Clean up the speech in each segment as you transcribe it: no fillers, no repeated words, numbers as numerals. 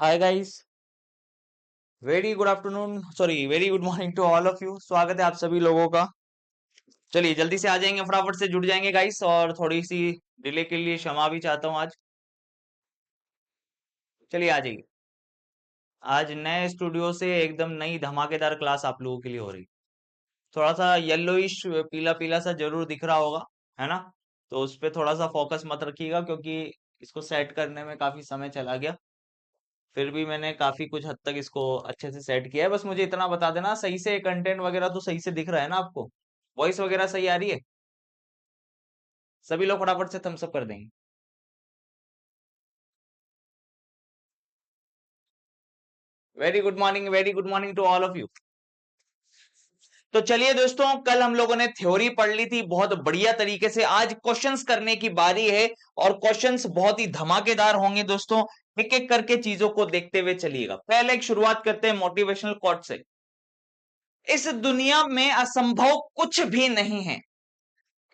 Hi guys. Very good afternoon, sorry very good morning to all of you. स्वागत है आप सभी लोगों का। चलिए जल्दी से आ जाएंगे, फटाफट से जुड़ जाएंगे गाइस। और थोड़ी सी डिले के लिए क्षमा भी चाहता हूँ आज। चलिए आ जाइए। आज नए स्टूडियो से एकदम नई धमाकेदार क्लास आप लोगों के लिए हो रही। थोड़ा सा येलोइश पीला पीला सा जरूर दिख रहा होगा, है ना? तो उस पे थोड़ा सा फोकस मत रखिएगा, क्योंकि इसको सेट करने में काफी समय चला गया। फिर भी मैंने काफी कुछ हद तक इसको अच्छे से सेट किया है। बस मुझे इतना बता देना, सही से कंटेंट वगैरह तो सही से दिख रहा है ना आपको? वॉइस वगैरह सही आ रही है? सभी लोग फटाफट से थम्स अप कर देंगे। Very good morning to all of you. तो चलिए दोस्तों, कल हम लोगों ने थ्योरी पढ़ ली थी बहुत बढ़िया तरीके से। आज क्वेश्चंस करने की बारी है, और क्वेश्चंस बहुत ही धमाकेदार होंगे दोस्तों। एक एक करके चीजों को देखते हुए चलिएगा। पहले एक शुरुआत करते हैं मोटिवेशनल कोट से। इस दुनिया में असंभव कुछ भी नहीं है।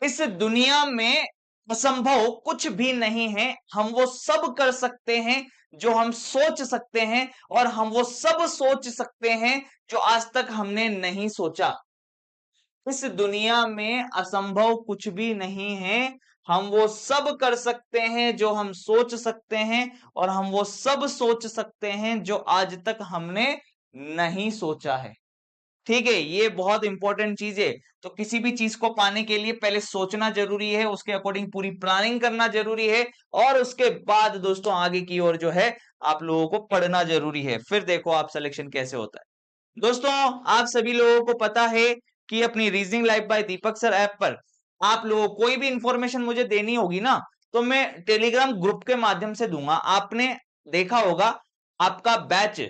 इस दुनिया में असंभव कुछ भी नहीं है। हम वो सब कर सकते हैं जो हम सोच सकते हैं, और हम वो सब सोच सकते हैं जो आज तक हमने नहीं सोचा। इस दुनिया में असंभव कुछ भी नहीं है। हम वो सब कर सकते हैं जो हम सोच सकते हैं, और हम वो सब सोच सकते हैं जो आज तक हमने नहीं सोचा है। ठीक है, ये बहुत इंपॉर्टेंट चीज है। तो किसी भी चीज को पाने के लिए पहले सोचना जरूरी है, उसके अकॉर्डिंग पूरी प्लानिंग करना जरूरी है, और उसके बाद दोस्तों आगे की ओर जो है आप लोगों को पढ़ना जरूरी है। फिर देखो आप सिलेक्शन कैसे होता है। दोस्तों, आप सभी लोगों को पता है कि अपनी रीजनिंग लाइव बाय दीपक सर ऐप पर आप लोगों को कोई भी इंफॉर्मेशन मुझे देनी होगी ना, तो मैं टेलीग्राम ग्रुप के माध्यम से दूंगा। आपने देखा होगा, आपका बैच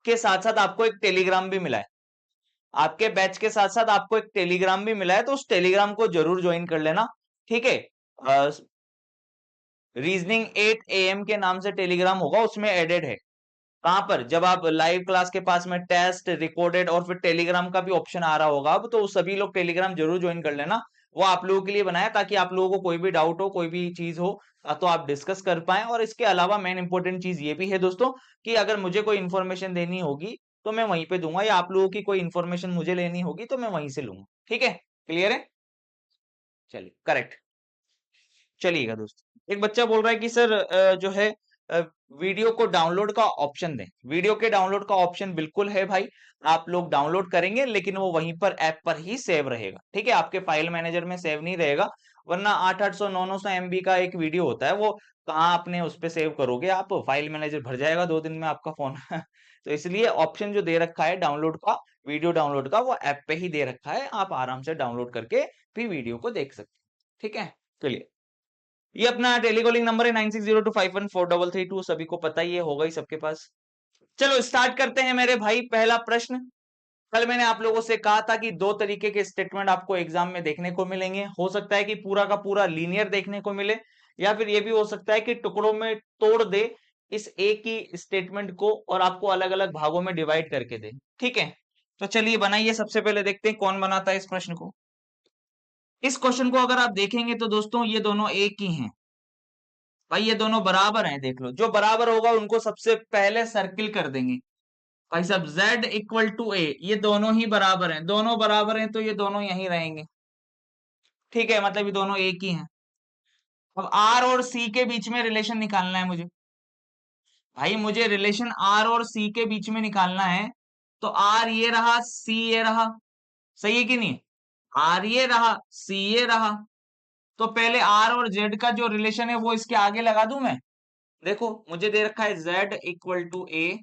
के साथ साथ आपको एक टेलीग्राम भी मिला है। आपके बैच के साथ साथ आपको एक टेलीग्राम भी मिला है, तो उस टेलीग्राम को जरूर ज्वाइन कर लेना। ठीक है, रीजनिंग 8 AM के नाम से टेलीग्राम होगा, उसमें एडेड है। कहां पर? जब आप लाइव क्लास के पास में टेस्ट रिकॉर्डेड और फिर टेलीग्राम का भी ऑप्शन आ रहा होगा अब, तो सभी लोग टेलीग्राम जरूर ज्वाइन कर लेना। वो आप लोगों के लिए बनाया ताकि आप लोगों को कोई भी डाउट हो, कोई भी चीज हो, तो आप डिस्कस कर पाए। और इसके अलावा मेन इंपॉर्टेंट चीज ये भी है दोस्तों, कि अगर मुझे कोई इन्फॉर्मेशन देनी होगी तो मैं वहीं पे दूंगा, या आप लोगों की कोई इन्फॉर्मेशन मुझे लेनी होगी तो मैं वहीं से लूंगा। ठीक है, क्लियर है? चलिए, करेक्ट। चलिएगा दोस्तों, एक बच्चा बोल रहा है कि सर जो है अ, वीडियो को डाउनलोड का ऑप्शन दें। वीडियो के डाउनलोड का ऑप्शन बिल्कुल है भाई। आप लोग डाउनलोड करेंगे, लेकिन वो वहीं पर ऐप पर ही सेव रहेगा। ठीक है, आपके फाइल मैनेजर में सेव नहीं रहेगा। वरना 800-900 MB का एक वीडियो होता है, वो कहाँ अपने उस पे सेव करोगे आप? फाइल मैनेजर भर जाएगा 2 दिन में आपका फोन। तो इसलिए ऑप्शन जो दे रखा है डाउनलोड का, वीडियो डाउनलोड का, वो ऐप पे ही दे रखा है। आप आराम से डाउनलोड करके भी वीडियो को देख सकते हैं। ठीक है, चलिए। ये अपना टेलीकॉलिंग नंबर है 9602514332। सभी को पता ही है, होगा ही सबके पास। चलो स्टार्ट करते हैं मेरे भाई। पहला प्रश्न। कल मैंने आप लोगों से कहा था कि दो तरीके के स्टेटमेंट आपको एग्जाम में देखने को मिलेंगे। हो सकता है कि पूरा का पूरा लीनियर देखने को मिले, या फिर ये भी हो सकता है कि टुकड़ों में तोड़ दे इस एक ही स्टेटमेंट को, और आपको अलग अलग भागों में डिवाइड करके दे। ठीक है, तो चलिए बनाइए। सबसे पहले देखते हैं कौन बनाता है इस प्रश्न को। इस क्वेश्चन को अगर आप देखेंगे तो दोस्तों ये दोनों एक ही हैं भाई, ये दोनों बराबर हैं। देख लो, जो बराबर होगा उनको सबसे पहले सर्किल कर देंगे भाई साहब। z इक्वल टू ए, ये दोनों ही बराबर हैं। दोनों बराबर हैं तो ये दोनों यहीं रहेंगे। ठीक है, मतलब ये दोनों एक ही हैं। अब r और c के बीच में रिलेशन निकालना है मुझे। भाई मुझे रिलेशन r और c के बीच में निकालना है। तो r ये रहा, c ये रहा। सही है कि नहीं? r ये रहा, c ये रहा। तो पहले r और z का जो रिलेशन है वो इसके आगे लगा दूं मैं। देखो, मुझे दे रखा है z equal to A,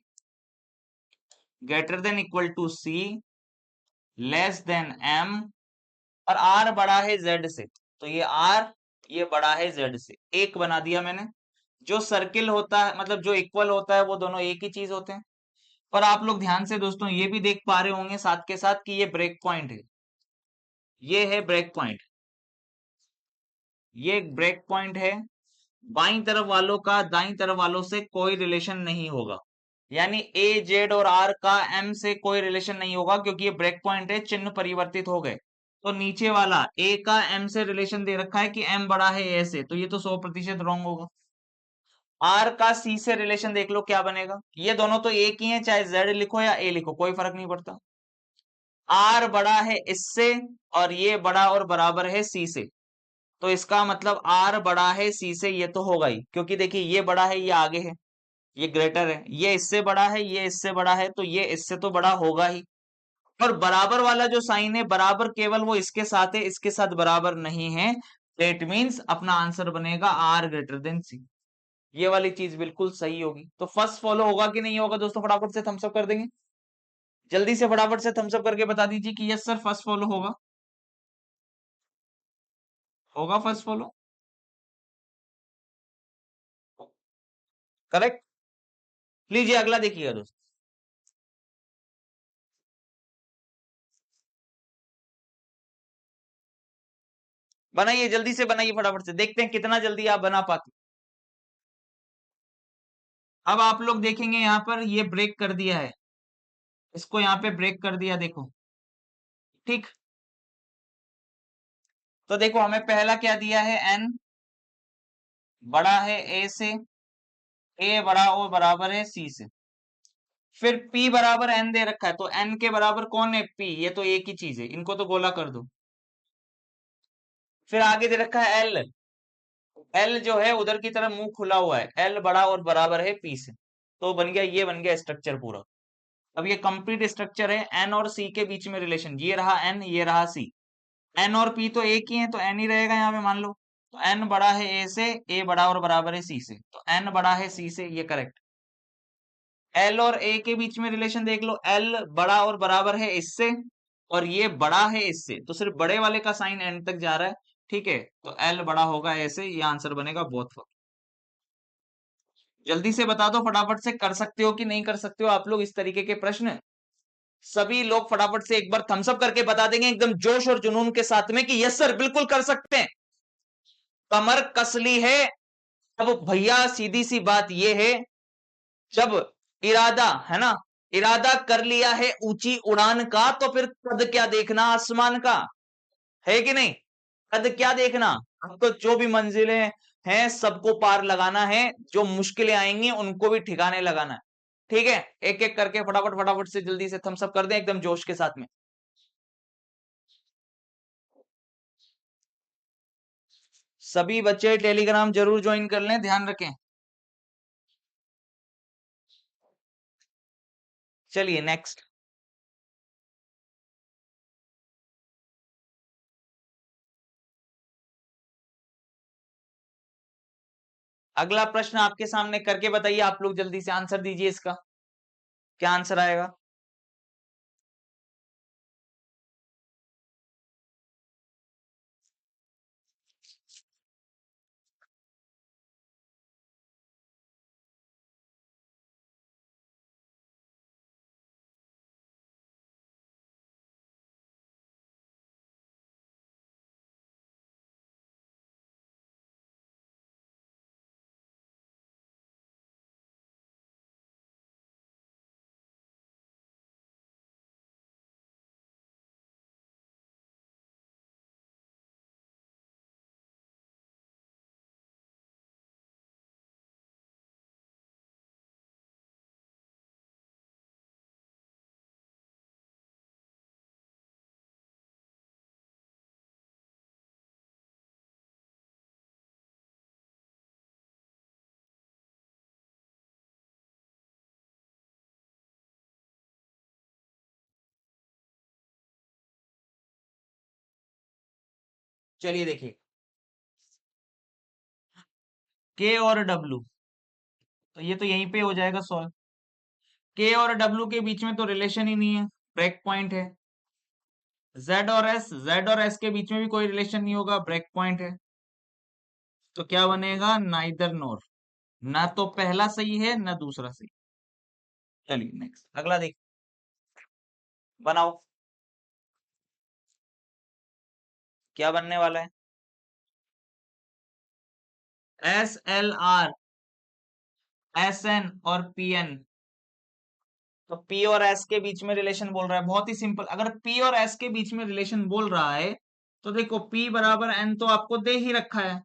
greater than equal to C, less than M, और आर बड़ा है जेड से। तो ये आर, ये बड़ा है जेड से। एक बना दिया मैंने। जो सर्किल होता है, मतलब जो इक्वल होता है, वो दोनों एक ही चीज होते हैं। पर आप लोग ध्यान से दोस्तों ये भी देख पा रहे होंगे साथ के साथ कि ये ब्रेक पॉइंट है। ये है ब्रेक पॉइंट। ये एक ब्रेक पॉइंट है। बाईं तरफ वालों का दाईं तरफ वालों से कोई रिलेशन नहीं होगा। यानी ए जेड और आर का एम से कोई रिलेशन नहीं होगा, क्योंकि ये ब्रेक पॉइंट है, चिन्ह परिवर्तित हो गए। तो नीचे वाला ए का एम से रिलेशन दे रखा है कि एम बड़ा है ए से, तो ये तो 100% रॉन्ग होगा। आर का सी से रिलेशन देख लो क्या बनेगा। ये दोनों तो एक ही है, चाहे जेड लिखो या ए लिखो कोई फर्क नहीं पड़ता। आर बड़ा है इससे और ये बड़ा और बराबर है सी से, तो इसका मतलब आर बड़ा है सी से, ये तो होगा ही, क्योंकि देखिए ये बड़ा है ये आगे है, ये ग्रेटर है, ये इससे बड़ा है ये इससे बड़ा है, तो ये इससे तो बड़ा होगा ही। और बराबर वाला जो साइन है, बराबर केवल वो इसके साथ है, इसके साथ बराबर नहीं है। दैट मीन्स अपना आंसर बनेगा आर ग्रेटर देन सी। ये वाली चीज बिल्कुल सही होगी। तो फर्स्ट फॉलो होगा कि नहीं होगा दोस्तों, फटाफट से थम्स अप कर देंगे। जल्दी से फटाफट से थम्स अप करके बता दीजिए कि यस सर फर्स्ट फॉलो होगा। होगा फर्स्ट फॉलो, करेक्ट। लीजिए अगला देखिएगा दोस्तों। बनाइए जल्दी से बनाइए फटाफट से, देखते हैं कितना जल्दी आप बना पाते। अब आप लोग देखेंगे यहाँ पर ये ब्रेक कर दिया है, इसको यहाँ पे ब्रेक कर दिया देखो, ठीक। तो देखो हमें पहला क्या दिया है, एन बड़ा है ए से, ए बड़ा और बराबर है सी से। फिर P बराबर N दे रखा है, तो N के बराबर कौन है P, ये तो एक ही चीज है, इनको तो गोला कर दो। फिर आगे दे रखा है L, L जो है उधर की तरफ मुंह खुला हुआ है, L बड़ा और बराबर है P से, तो बन गया, ये बन गया स्ट्रक्चर पूरा। अब ये कंप्लीट स्ट्रक्चर है, N और C के बीच में रिलेशन, ये रहा N ये रहा C। N और P तो एक ही है, तो N ही रहेगा यहाँ पे मान लो। तो N बड़ा है A से, A बड़ा और बराबर है C से, तो N बड़ा है C से, ये करेक्ट। एल और ए के बीच में रिलेशन देख लो, एल बड़ा और बराबर है इससे, और ये बड़ा है इससे, तो सिर्फ बड़े वाले का साइन एंड तक जा रहा है, ठीक है। तो एल बड़ा होगा ऐसे, ये आंसर बनेगा बोथ। जल्दी से बता दो फटाफट से, कर सकते हो कि नहीं कर सकते हो आप लोग इस तरीके के प्रश्न। सभी लोग फटाफट से एक बार थम्स अप करके बता देंगे एकदम जोश और जुनून के साथ में कि यस सर बिल्कुल कर सकते हैं। कमर कस ली है। अब भैया सीधी सी बात ये है, जब इरादा है ना, इरादा कर लिया है ऊंची उड़ान का, तो फिर कद क्या देखना आसमान का, है कि नहीं। कद क्या देखना, आपको जो भी मंजिलें हैं सबको पार लगाना है, जो मुश्किलें आएंगी उनको भी ठिकाने लगाना है, ठीक है। एक एक करके फटाफट फटाफट से जल्दी से थम्स अप कर दें एकदम जोश के साथ में। सभी बच्चे टेलीग्राम जरूर ज्वाइन कर लें, ध्यान रखें। चलिए नेक्स्ट। अगला प्रश्न आपके सामने करके बताइए, आप लोग जल्दी से आंसर दीजिए इसका, क्या आंसर आएगा। चलिए देखिए, के और डब्लू, तो ये तो यहीं पे हो जाएगा सॉल्व। के और डब्लू के बीच में तो रिलेशन ही नहीं है, ब्रेक पॉइंट है। जेड और एस, जेड और एस के बीच में भी कोई रिलेशन नहीं होगा, ब्रेक पॉइंट है। तो क्या बनेगा, नाइदर नोर, ना तो पहला सही है ना दूसरा सही। चलिए नेक्स्ट, अगला देख, बनाओ क्या बनने वाला है। S L R, S N और पी एन, तो पी और एस के बीच में रिलेशन बोल रहा है, बहुत ही सिंपल। अगर पी और एस के बीच में रिलेशन बोल रहा है, तो देखो पी बराबर एन तो आपको दे ही रखा है,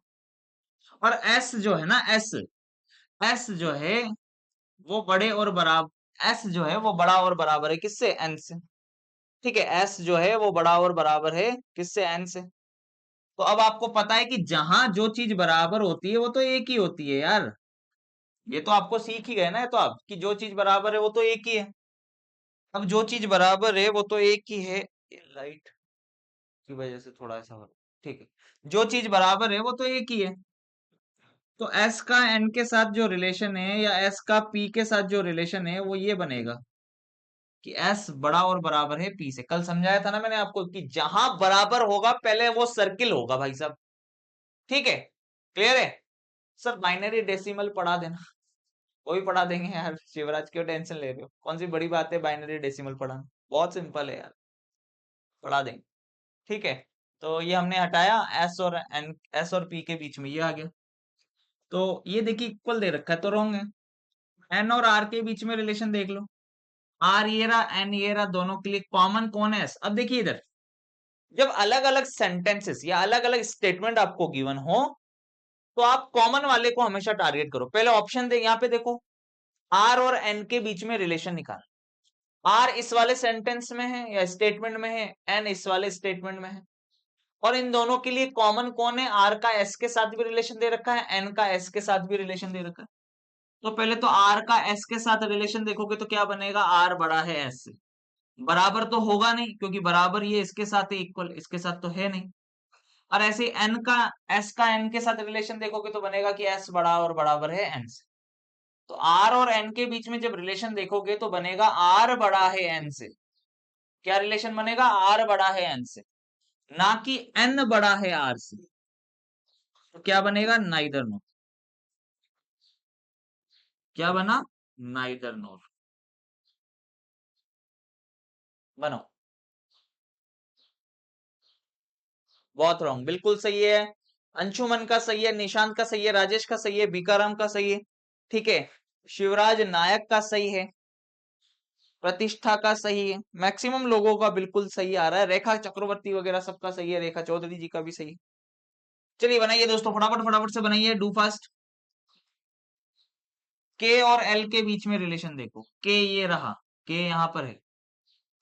और एस जो है ना, एस एस जो है वो बड़े और बराबर, एस जो है वो बड़ा और बराबर है किससे, एन से। ठीक है, एस जो है वो बड़ा और बराबर है किससे, एन से। तो अब आपको पता है कि जहां जो चीज बराबर होती है वो तो एक ही होती है यार। ये तो आपको सीख ही गए ना, ये तो आप कि जो चीज बराबर है वो तो एक ही है। अब जो चीज बराबर है वो तो एक ही है, लाइट की वजह से थोड़ा ऐसा हो, ठीक है, जो चीज बराबर है वो तो एक ही है। तो एस का एन के साथ जो रिलेशन है या एस का पी के साथ जो रिलेशन है वो ये बनेगा कि एस बड़ा और बराबर है पी से। कल समझाया था ना मैंने आपको कि जहां बराबर होगा पहले वो सर्किल होगा भाई साहब। ठीक है, क्लियर है। सर बाइनरी डेसिमल पढ़ा देना, वो भी पढ़ा देंगे यार, शिवराज क्यों टेंशन ले रहे हो, कौन सी बड़ी बात है बाइनरी डेसिमल पढ़ाना, बहुत सिंपल है यार, पढ़ा देंगे। ठीक है, तो ये हमने हटाया, एस और एन, एस और पी के बीच में ये आ गया। तो ये देखिए इक्वल दे रखा है तो रॉन्ग है। एन और आर के बीच में रिलेशन देख लो, आर ये रहा एन ये रहा, दोनों के लिए कॉमन कौन है एस। अब देखिए इधर, जब अलग अलग सेंटेंसेस या अलग अलग स्टेटमेंट आपको गिवन हो तो आप कॉमन वाले को हमेशा टारगेट करो। पहले ऑप्शन दे, यहाँ पे देखो, आर और एन के बीच में रिलेशन निकाल। आर इस वाले सेंटेंस में है या स्टेटमेंट में है, एन इस वाले स्टेटमेंट में है, और इन दोनों के लिए कॉमन कौन है, आर का एस के साथ भी रिलेशन दे रखा है, एन का एस के साथ भी रिलेशन दे रखा है। तो पहले तो आर का एस के साथ रिलेशन देखोगे तो क्या बनेगा, आर बड़ा है एस से। बराबर तो होगा नहीं क्योंकि बराबर ये इसके साथ है, इक्वल इसके साथ तो है नहीं। और ऐसे एन का एस का एन के साथ रिलेशन देखोगे तो बनेगा कि एस बड़ा और बराबर है एन से। तो आर और एन के बीच में जब रिलेशन देखोगे तो बनेगा आर बड़ा है एन से। क्या रिलेशन बनेगा, आर बड़ा है एन से, ना कि एन बड़ा है आर से। तो क्या बनेगा, नाइदर नोर। क्या बना, नाइदर नोर। बनो, बहुत रॉन्ग, बिल्कुल सही है। अंशुमन का सही है, निशांत का सही है, राजेश का सही है, बीकाराम का सही है। ठीक है, शिवराज नायक का सही है, प्रतिष्ठा का सही है, मैक्सिमम लोगों का बिल्कुल सही आ रहा है, रेखा चक्रवर्ती वगैरह सबका सही है, रेखा चौधरी जी का भी सही है। चलिए बनाइए दोस्तों, फटाफट फटाफट से बनाइए, डू फास्ट। के और एल के बीच में रिलेशन देखो, के ये रहा, के यहाँ पर है,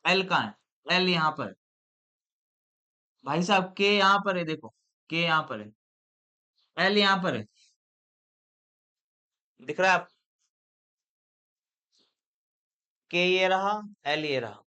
एल कहाँ है, एल यहाँ पर है। भाई साहब के यहाँ पर है, देखो के यहाँ पर है, एल यहाँ पर है, दिख रहा है आप, के ये रहा, एल ये रहा।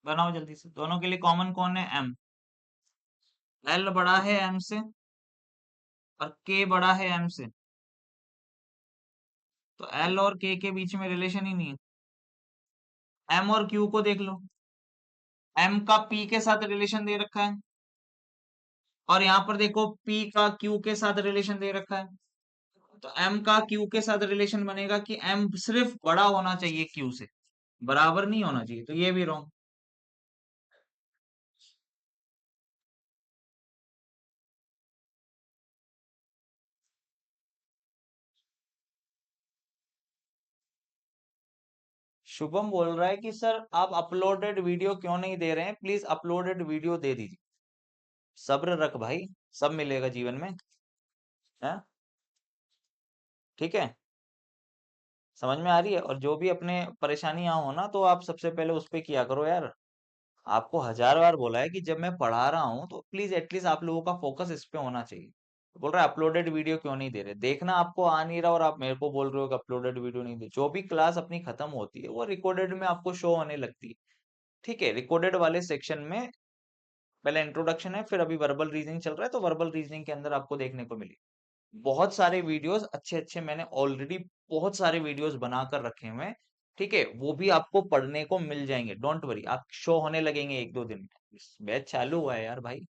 बनाओ जल्दी से, दोनों के लिए कॉमन कौन है, एम। एल बड़ा है एम से और के बड़ा है एम से, तो एल और के बीच में रिलेशन ही नहीं है। एम और क्यू को देख लो, एम का पी के साथ रिलेशन दे रखा है, और यहाँ पर देखो पी का क्यू के साथ रिलेशन दे रखा है। तो एम का क्यू के साथ रिलेशन बनेगा कि एम सिर्फ बड़ा होना चाहिए क्यू से, बराबर नहीं होना चाहिए, तो ये भी रॉन्ग। शुभम बोल रहा है कि सर आप अपलोडेड वीडियो क्यों नहीं दे रहे हैं, प्लीज अपलोडेड वीडियो दे दीजिए। सब्र रख भाई, सब मिलेगा जीवन में, है, ठीक है, समझ में आ रही है। और जो भी अपने परेशानियां हो ना तो आप सबसे पहले उस पे किया करो यार। आपको हजार बार बोला है कि जब मैं पढ़ा रहा हूँ तो प्लीज एटलीस्ट आप लोगों का फोकस इस पे होना चाहिए। तो बोल रहा है अपलोडेड वीडियो क्यों नहीं दे रहे, देखना आपको आ नहीं रहा और आप मेरे को बोल रहे हो कि अपलोडेड वीडियो नहीं दे। जो भी क्लास अपनी खत्म होती है वो रिकॉर्डेड में आपको शो होने लगती है। ठीक है, रिकॉर्डेड वाले सेक्शन में पहले इंट्रोडक्शन है, फिर अभी वर्बल रीजनिंग चल रहा है, तो वर्बल रीजनिंग के अंदर आपको देखने को मिली बहुत सारे वीडियोस अच्छे अच्छे, मैंने ऑलरेडी बहुत सारे वीडियोस बनाकर रखे हुए हैं। ठीक है, वो भी आपको पढ़ने को मिल जाएंगे, डोंट वरी, आप शो होने लगेंगे एक दो दिन में। बैच चालू हुआ है यार भाई,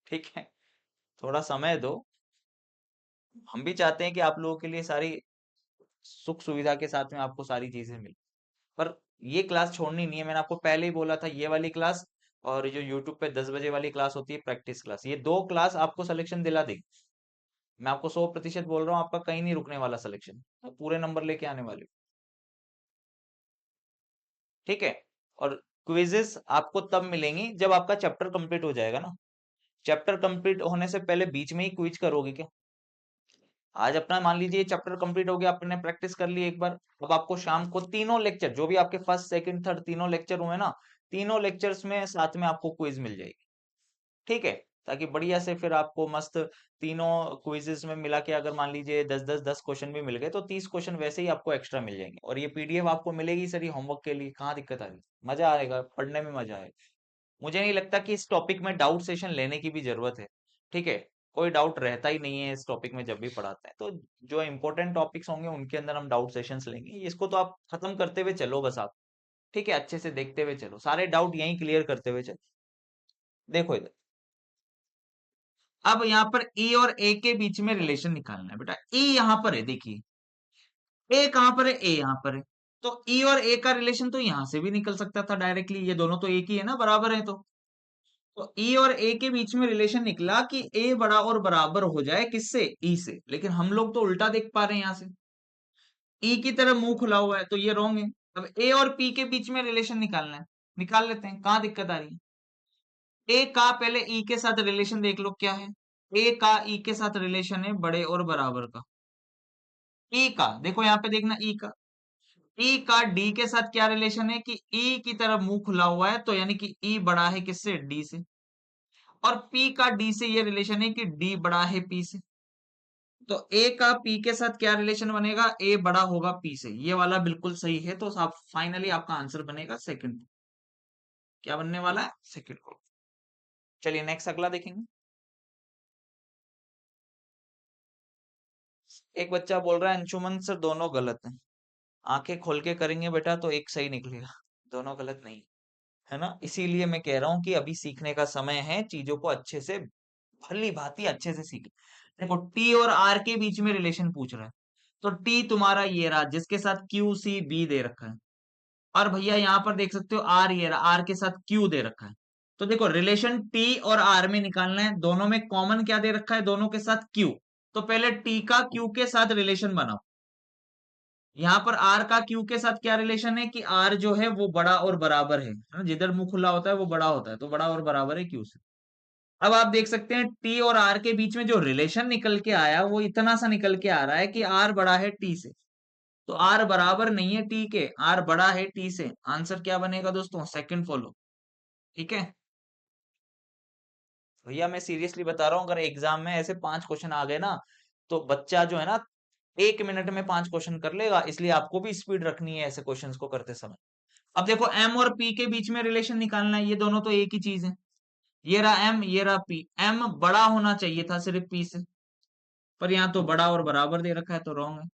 ठीक है, थोड़ा समय दो। हम भी चाहते हैं कि आप लोगों के लिए सारी सुख सुविधा के साथ में आपको सारी चीजें मिले, पर ये क्लास छोड़नी नहीं है, मैंने आपको पहले ही बोला था, ये वाली क्लास और जो यूट्यूब पे 10 बजे वाली क्लास होती है प्रैक्टिस क्लास, ये दो क्लास आपको सिलेक्शन दिला देगी। मैं आपको 100% बोल रहा हूँ, आपका कहीं नहीं रुकने वाला सिलेक्शन, पूरे नंबर लेके आने वाले हो, ठीक है। और क्विजेस आपको तब मिलेंगी जब आपका चैप्टर कंप्लीट हो जाएगा ना। चैप्टर कंप्लीट होने से पहले बीच में ही क्विज करोगे क्या? आज अपना मान लीजिए चैप्टर कंप्लीट हो गया, आपने प्रैक्टिस कर ली एक बार, अब आपको शाम को तीनों लेक्चर जो भी आपके फर्स्ट सेकंड थर्ड तीनों लेक्चर हुए ना, तीनों लेक्चर्स में साथ में आपको क्विज मिल जाएगी, ठीक है। ताकि बढ़िया से फिर आपको मस्त तीनों क्विजेस में मिला के अगर मान लीजिए 10 10 10 क्वेश्चन भी मिल गए तो 30 क्वेश्चन वैसे ही आपको एक्स्ट्रा मिल जाएंगे, और ये पीडीएफ आपको मिलेगी सर होमवर्क के लिए, कहाँ दिक्कत आ रही, मजा आएगा पढ़ने में, मजा आएगा। मुझे नहीं लगता कि इस टॉपिक में डाउट सेशन लेने की भी जरूरत है, ठीक है। कोई डाउट रहता ही नहीं है इस टॉपिक में जब भी पढ़ाते हैं, तो जो इंपॉर्टेंट टॉपिक्स होंगे उनके अंदर हम डाउट सेशंस लेंगे, इसको तो आप खत्म करते हुए चलो बस आप, ठीक है, अच्छे से देखते हुए चलो, सारे डाउट यहीं क्लियर करते हुए चलो। देखो इधर, अब यहाँ पर ए और ए के बीच में रिलेशन निकालना है बेटा। ए यहाँ पर है, देखिए ए कहाँ पर है, ए यहाँ पर है, तो ई और ए का रिलेशन तो यहां से भी निकल सकता था डायरेक्टली, ये दोनों तो एक ही है ना, बराबर है, तो ई और ए के बीच में रिलेशन निकला कि ए बड़ा और बराबर हो जाए किससे, ई से, लेकिन हम लोग तो उल्टा देख पा रहे हैं यहाँ से, ई की तरफ मुंह खुला हुआ है, तो ये रॉन्ग है। अब ए और पी के बीच में रिलेशन निकालना है, निकाल लेते हैं, कहाँ दिक्कत आ रही है। ए का पहले ई के साथ रिलेशन देख लो क्या है, ए का ई के साथ रिलेशन है बड़े और बराबर का। ई का देखो यहाँ पे देखना, ई का, ई का डी के साथ क्या रिलेशन है कि ई की तरफ मुंह खुला हुआ है, तो यानी कि ई बड़ा है किससे, डी से। और पी का डी से ये रिलेशन है कि डी बड़ा है पी से, तो ए का पी के साथ क्या रिलेशन बनेगा, ए बड़ा होगा पी से, ये वाला बिल्कुल सही है, तो आप फाइनली आपका आंसर बनेगा सेकंड। क्या बनने वाला है, सेकंड को। चलिए नेक्स्ट अगला देखेंगे। एक बच्चा बोल रहा है अंशुमन सर दोनों गलत हैं। आंखें खोल के करेंगे बेटा तो एक सही निकलेगा, दोनों गलत नहीं, है ना। इसीलिए मैं कह रहा हूँ कि अभी सीखने का समय है, चीजों को अच्छे से भली भांति अच्छे से सीखे। देखो टी और आर के बीच में रिलेशन पूछ रहा है, तो टी तुम्हारा ये रहा जिसके साथ क्यू सी बी दे रखा है, और भैया यहाँ पर देख सकते हो आर, ये रहा आर के साथ क्यू दे रखा है। तो देखो रिलेशन टी और आर में निकालना है, दोनों में कॉमन क्या दे रखा है, दोनों के साथ क्यू। तो पहले टी का क्यू के साथ रिलेशन बनाओ। यहाँ पर आर का क्यू के साथ क्या रिलेशन है कि आर जो है वो बड़ा और बराबर है ना, जिधर मुंह खुला होता है वो बड़ा होता है, तो बड़ा और बराबर है क्यू से। अब आप देख सकते हैं टी और आर के बीच में जो रिलेशन निकल के आया वो इतना सा निकल के आ रहा है कि आर बड़ा है टी से, तो आर बराबर नहीं है टी के, आर बड़ा है टी से। आंसर क्या बनेगा दोस्तों, सेकंड फॉलो, ठीक है। भैया मैं सीरियसली बता रहा हूँ, अगर एग्जाम में ऐसे 5 क्वेश्चन आ गए ना, तो बच्चा जो है ना 1 मिनट में 5 क्वेश्चन कर लेगा, इसलिए आपको भी स्पीड रखनी है ऐसे क्वेश्चंस को करते समय। अब देखो एम और पी के बीच में रिलेशन निकालना है, ये दोनों तो एक ही चीज है, ये रहा एम ये रहा पी, एम बड़ा होना चाहिए था सिर्फ पी से, पर यहाँ तो बड़ा और बराबर दे रखा है, तो रॉन्ग है।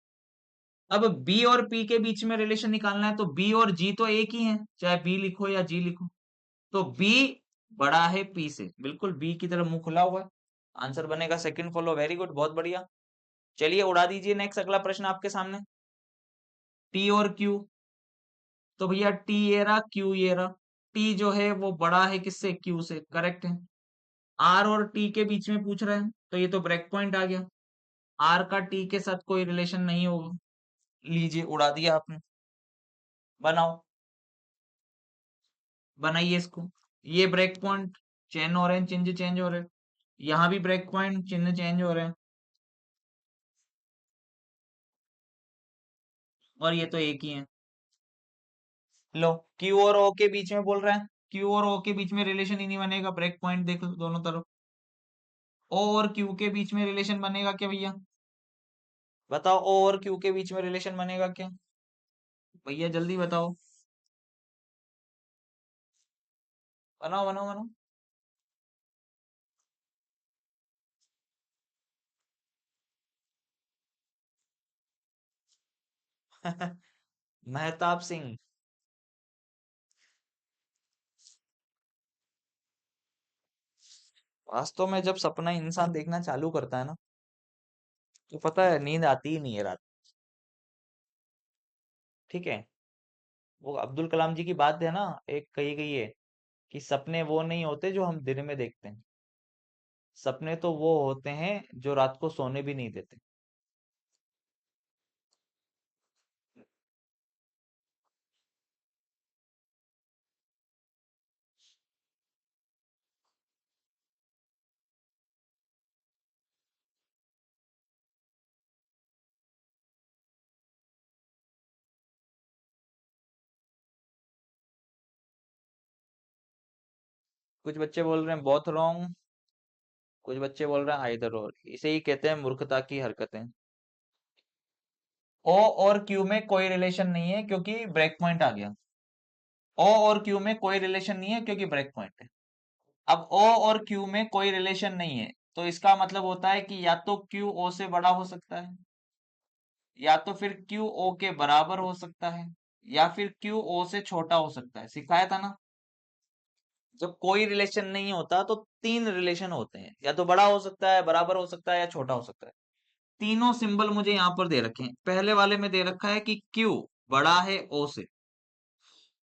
अब बी और पी के बीच में रिलेशन निकालना है, तो बी और जी तो एक ही है, चाहे बी लिखो या जी लिखो, तो बी बड़ा है पी से, बिल्कुल बी की तरफ मुंह खुला हुआ है। आंसर बनेगा सेकंड फॉलो, वेरी गुड, बहुत बढ़िया। चलिए उड़ा दीजिए, नेक्स्ट अगला प्रश्न आपके सामने। टी और क्यू, तो भैया टी ये रहा क्यू ये रहा, टी जो है वो बड़ा है किससे, क्यू से, करेक्ट है। आर और टी के बीच में पूछ रहे हैं, तो ये तो ब्रेक पॉइंट आ गया, आर का टी के साथ कोई रिलेशन नहीं होगा, लीजिए उड़ा दिया आपने। बनाओ, बनाइए इसको, ये ब्रेक पॉइंट चेंज हो रहे हैं, चिन्ह चेंज हो रहे हैं, यहाँ भी ब्रेक पॉइंट चिन्ह चेंज हो रहे हैं, और ये तो एक ही है। लो क्यू और ओ के बीच में बोल रहे हैं, क्यू और ओ के बीच में रिलेशन ही नहीं बनेगा, ब्रेक पॉइंट देख लो दोनों तरफ। ओ और क्यू के बीच में रिलेशन बनेगा क्या भैया, बताओ, ओ और क्यू के बीच में रिलेशन बनेगा क्या, भैया जल्दी बताओ, बनाओ बनाओ बनाओ। महताब सिंह, वास्तव में जब सपना इंसान देखना चालू करता है ना, तो पता है नींद आती ही नहीं है रात, ठीक है। वो अब्दुल कलाम जी की बात है ना, एक कही गई है कि सपने वो नहीं होते जो हम दिन में देखते हैं, सपने तो वो होते हैं जो रात को सोने भी नहीं देते। कुछ बच्चे बोल रहे हैं बहुत रॉन्ग, कुछ बच्चे बोल रहे हैं आइदर और, इसे ही कहते हैं मूर्खता की हरकतें। ओ और क्यू में कोई रिलेशन नहीं है क्योंकि ब्रेक पॉइंट आ गया। ओ और क्यू में कोई रिलेशन नहीं है क्योंकि ब्रेक पॉइंट है। अब ओ और क्यू में कोई रिलेशन नहीं है, तो इसका मतलब होता है कि या तो क्यू ओ से बड़ा हो सकता है, या तो फिर क्यू ओ के बराबर हो सकता है, या फिर क्यू ओ से छोटा हो सकता है। सिखाया था ना, जब कोई रिलेशन नहीं होता तो तीन रिलेशन होते हैं, या तो बड़ा हो सकता है, बराबर हो सकता है, या छोटा हो सकता है। तीनों सिंबल मुझे यहाँ पर दे रखे हैं। पहले वाले में दे रखा है कि क्यू बड़ा है ओ से,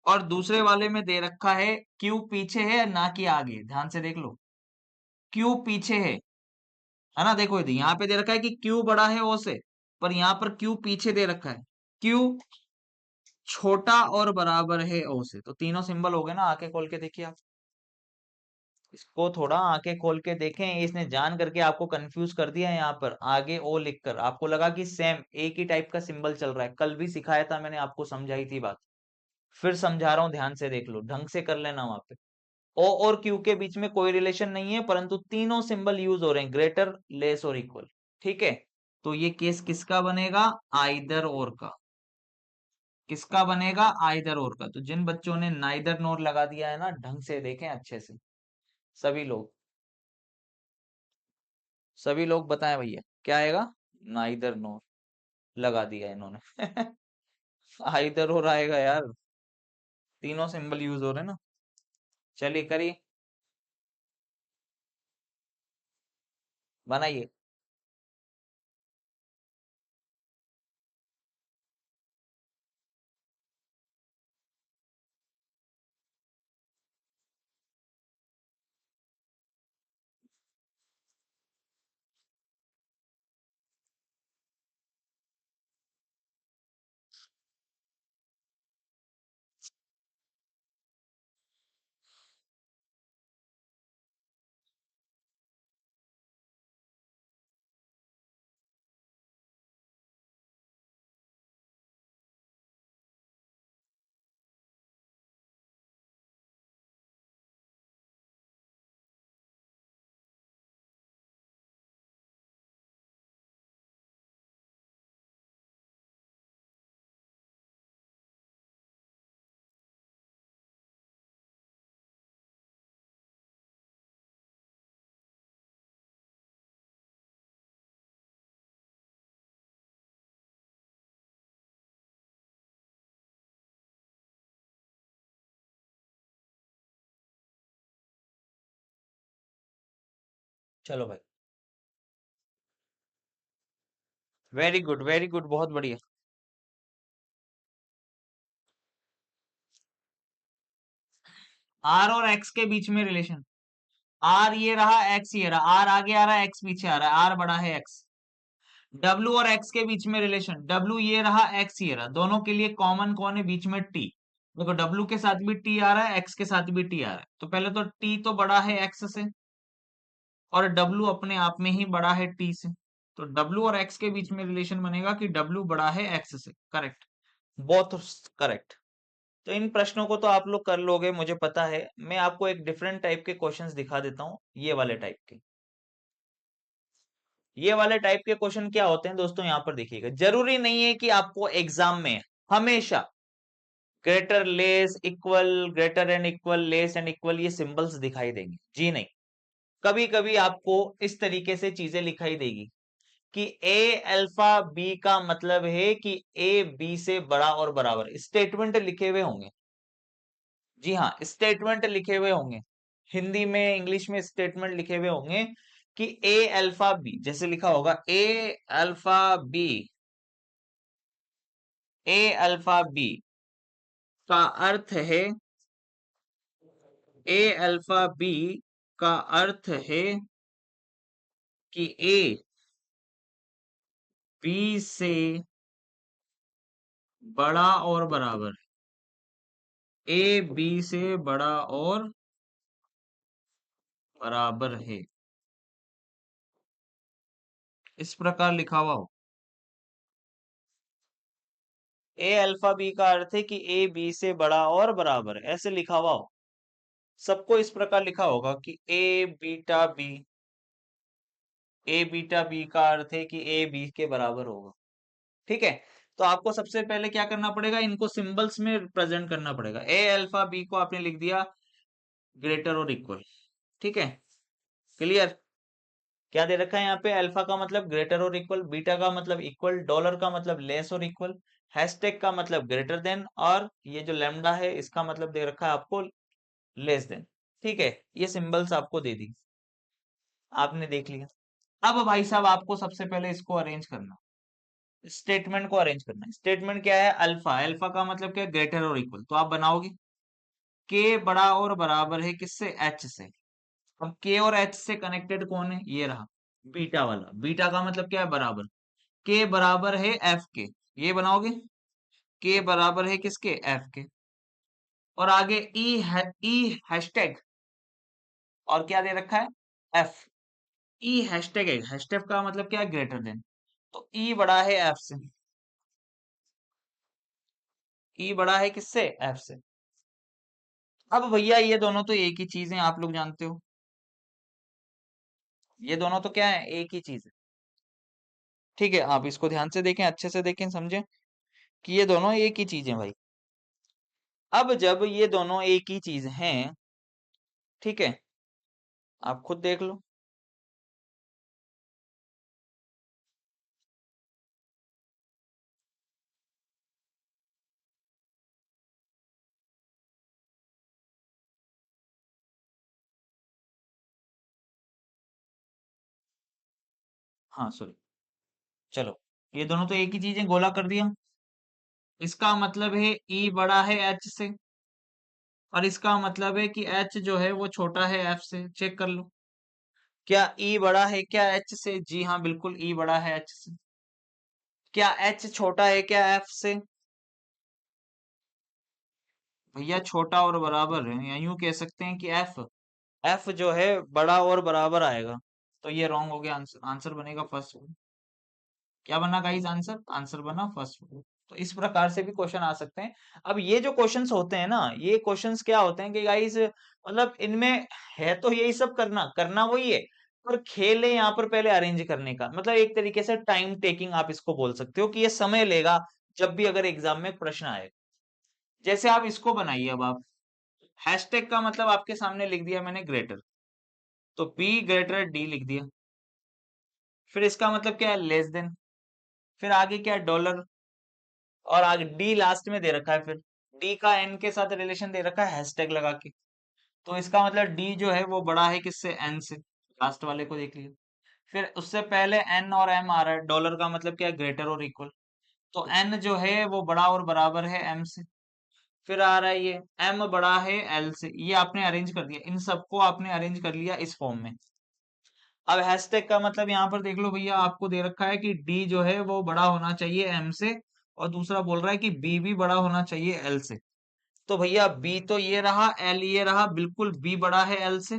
और दूसरे वाले में दे रखा है क्यू पीछे है ना कि आगे। ध्यान से देख लो, क्यू पीछे है ना। देखो यदि यहाँ पे दे रखा है कि क्यू बड़ा है ओ से, पर यहाँ पर क्यू पीछे दे रखा है, क्यू छोटा और बराबर है ओ से। तो तीनों सिंबल हो गए ना। आंखें खोल के देखिए आप, इसको थोड़ा आंखें खोल के देखें। इसने जान करके आपको कंफ्यूज कर दिया है। यहाँ पर आगे ओ लिखकर आपको लगा कि सेम एक ही टाइप का सिंबल चल रहा है। कल भी सिखाया था मैंने, आपको समझाई थी बात, फिर समझा रहा हूँ, ध्यान से देख लो, ढंग से कर लेना। वहां पे ओ और क्यू के बीच में कोई रिलेशन नहीं है, परंतु तीनों सिंबल यूज हो रहे हैं, ग्रेटर, लेस और इक्वल। ठीक है, तो ये केस किसका बनेगा? आइदर और का। किसका बनेगा? आइदर और का। तो जिन बच्चों ने नाइदर नोर लगा दिया है ना, ढंग से देखें अच्छे से। सभी लोग, सभी लोग बताएं भैया क्या आएगा? नाइदर नोर लगा दिया इन्होंने। आइदर और आएगा यार, तीनों सिंबल यूज हो रहे हैं ना। चलिए करिए, बनाइए। चलो भाई, वेरी गुड वेरी गुड, बहुत बढ़िया। आर और एक्स के बीच में रिलेशन, आर ये रहा, एक्स ये रहा, आर आगे आ रहा है, एक्स पीछे आ रहा है, आर बड़ा है एक्स। डब्लू और एक्स के बीच में रिलेशन, डब्लू ये रहा, एक्स ये रहा, दोनों के लिए कॉमन कौन है बीच में? टी। देखो डब्लू के साथ भी टी आ रहा है, एक्स के साथ भी टी आ रहा है, तो पहले तो टी तो बड़ा है एक्स से, और डब्लू अपने आप में ही बड़ा है टी से। तो डब्लू और एक्स के बीच में रिलेशन बनेगा कि डब्लू बड़ा है एक्स से। Correct, both correct. तो इन प्रश्नों को तो आप लोग कर लोगे, मुझे पता है। मैं आपको एक डिफरेंट टाइप के क्वेश्चंस दिखा देता हूँ, ये वाले टाइप के। ये वाले टाइप के क्वेश्चन क्या होते हैं दोस्तों, यहाँ पर देखिएगा। जरूरी नहीं है कि आपको एग्जाम में हमेशा greater less equal, greater and equal, less and equal ये सिंबल्स दिखाई देंगे, जी नहीं। कभी कभी आपको इस तरीके से चीजें दिखाई देगी कि ए अल्फा बी का मतलब है कि ए बी से बड़ा और बराबर, स्टेटमेंट लिखे हुए होंगे। जी हाँ, स्टेटमेंट लिखे हुए होंगे, हिंदी में इंग्लिश में स्टेटमेंट लिखे हुए होंगे कि ए अल्फा बी, जैसे लिखा होगा ए अल्फा बी, ए अल्फा बी का अर्थ है ए अल्फा बी का अर्थ है कि ए बी से बड़ा और बराबर, ए बी से बड़ा और बराबर है, इस प्रकार लिखा हुआ हो। ए अल्फा बी का अर्थ है कि ए बी से बड़ा और बराबर है, ऐसे लिखा हुआ हो। सबको इस प्रकार लिखा होगा कि ए बीटा बी का अर्थ है कि ए बी के बराबर होगा। ठीक है, तो आपको सबसे पहले क्या करना पड़ेगा, इनको सिंबल्स में रिप्रेजेंट करना पड़ेगा। ए अल्फा बी को आपने लिख दिया ग्रेटर और इक्वल। ठीक है, क्लियर। क्या दे रखा है यहाँ पे, अल्फा का मतलब ग्रेटर और इक्वल, बीटा का मतलब इक्वल, डॉलर का मतलब लेस और इक्वल, हैशटैग का मतलब ग्रेटर देन, और ये जो लैम्डा है इसका मतलब दे रखा है आपको लेस देन। ठीक है, ये सिंबल्स आपको दे दी, आपने देख लिया। अब भाई साहब आपको सबसे पहले इसको अरेंज करना, स्टेटमेंट को अरेंज करना है। स्टेटमेंट क्या है, अल्फा, अल्फा का मतलब क्या है, ग्रेटर और इक्वल, तो आप बनाओगे के बड़ा और बराबर है किससे, एच से। अब के और एच से कनेक्टेड कौन है, ये रहा बीटा वाला, बीटा का मतलब क्या है, बराबर, के बराबर है एफ के, ये बनाओगे, के बराबर है किसके, एफ के। और आगे ई है, ई हैशटैग, और क्या दे रखा है, एफ। ई हैशटैग है, हैशटैग का मतलब क्या है, ग्रेटर देन, तो ई बड़ा है एफ से, ई बड़ा है किससे, एफ से। अब भैया ये दोनों तो एक ही चीज है, आप लोग जानते हो, ये दोनों तो क्या है, एक ही चीज है। ठीक है, आप इसको ध्यान से देखें, अच्छे से देखें, समझें कि ये दोनों एक ही चीज है भाई। अब जब ये दोनों एक ही चीज हैं, ठीक है, आप खुद देख लो। हाँ सॉरी, चलो, ये दोनों तो एक ही चीज है, गोला कर दिया। इसका मतलब है ई बड़ा है एच से, और इसका मतलब है कि एच जो है वो छोटा है एफ से, चेक कर लो। क्या ई बड़ा है क्या एच से, जी हाँ बिल्कुल, ई बड़ा है एच से। क्या एच छोटा है क्या एफ से, भैया छोटा और बराबर है, या यूं कह सकते हैं कि एफ, एफ जो है बड़ा और बराबर आएगा। तो ये रॉन्ग हो गया, आंसर, आंसर बनेगा फर्स्ट। क्या बना गाइस, आंसर, आंसर बना फर्स्ट। तो इस प्रकार से भी क्वेश्चन आ सकते हैं। अब ये जो क्वेश्चंस होते हैं ना, ये क्वेश्चंस क्या होते हैं कि गाइस, मतलब इनमें है तो यही सब करना करना वही है, पर खेल है यहाँ पर पहले अरेंज करने का, मतलब एक तरीके से टाइम टेकिंग आप इसको बोल सकते हो कि ये समय लेगा जब भी अगर एग्जाम में प्रश्न आए। जैसे आप इसको बनाइए, अब आप हैशटैग का मतलब आपके सामने लिख दिया मैंने ग्रेटर, तो पी ग्रेटर डी लिख दिया। फिर इसका मतलब क्या है, लेस देन। फिर आगे क्या है, डॉलर, और आगे डी लास्ट में दे रखा है, फिर डी का एन के साथ रिलेशन दे रखा है हैशटैग लगा के, तो इसका मतलब डी जो है वो बड़ा है किससे, एन से, लास्ट वाले को देख लिया। फिर उससे पहले एन और एम आ रहा है, डॉलर का मतलब क्या है, ग्रेटर और इक्वल, तो एन जो है वो बड़ा और बराबर है एम से। फिर आ रहा है ये एम बड़ा है एल से, ये आपने अरेंज कर दिया, इन सबको आपने अरेंज कर लिया इस फॉर्म में। अब हैशटैग का मतलब यहाँ पर देख लो भैया, आपको दे रखा है कि डी जो है वो बड़ा होना चाहिए एम से, और दूसरा बोल रहा है कि बी भी बड़ा होना चाहिए एल से। तो भैया बी तो ये रहा, एल ये रहा, बिल्कुल बी बड़ा है एल से,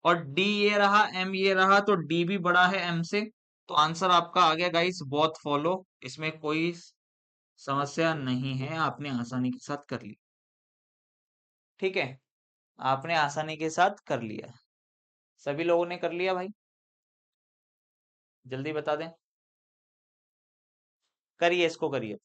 और डी ये रहा, एम ये रहा, तो डी भी बड़ा है एम से। तो आंसर आपका आ गया गाइस, बोथ फॉलो, इसमें कोई समस्या नहीं है, आपने आसानी के साथ कर ली। ठीक है, आपने आसानी के साथ कर लिया, सभी लोगों ने कर लिया भाई, जल्दी बता दें, करिए इसको करिए।